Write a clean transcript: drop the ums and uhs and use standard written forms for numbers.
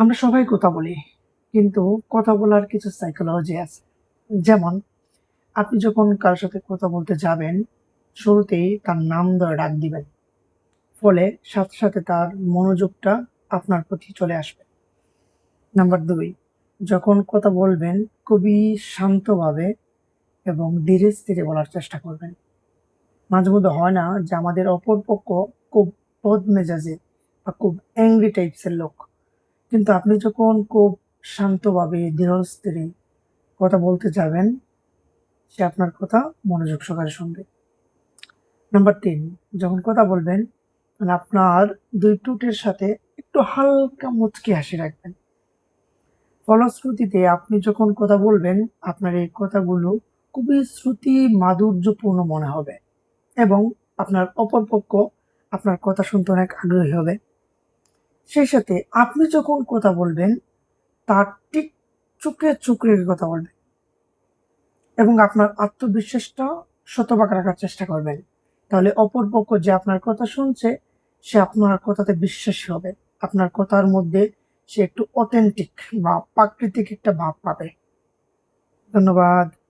আমরা সবাই কথা বলি, কিন্তু কথা বলার কিছু সাইকোলজি আছে। যেমন আপনি যখন কারোর সাথে কথা বলতে যাবেন, শুরুতেই তার নাম ধরে ডাক দিবেন। ফলে সাথে সাথে তার মনোযোগটা আপনার প্রতি চলে আসবে। নাম্বার ২, যখন কথা বলবেন খুবই শান্তভাবে এবং ধীরে স্থিরে বলার চেষ্টা করবেন। মাঝে মধ্যে হয় না যে আমাদের অপর পক্ষ খুব বদমেজাজি বা খুব অ্যাংরি টাইপসের লোক। কিন্তু আপনি যখন খুব শান্তভাবে ধীরস্থিরে কথা বলতে যাবেন, সে আপনার কথা মনোযোগ সহকারে শুনবে। নাম্বার ৩, যখন কথা বলবেন তখন আপনার ২ ঠোঁটের সাথে একটু হালকা মুচকি হাসি রাখবেন। ফলশ্রুতিতে আপনি যখন কথা বলবেন, আপনার এই কথাগুলো খুবই শ্রুতি মাধুর্যপূর্ণ মনে হবে এবং আপনার অপর পক্ষ আপনার কথা শুনতে অনেক আগ্রহী হবে। সেই সাথে আপনি যখন কথা বলবেন, তার ঠিক চোখে চোখ রেখে কথা বলবেন এবং আপনার আত্মবিশ্বাসটা শতভাগ রাখার চেষ্টা করবেন। তাহলে অপর পক্ষ যে আপনার কথা শুনছে, সে আপনার কথাতে বিশ্বাসী হবে। আপনার কথার মধ্যে সে একটু অথেন্টিক বা প্রাকৃতিক একটা ভাব পাবে। ধন্যবাদ।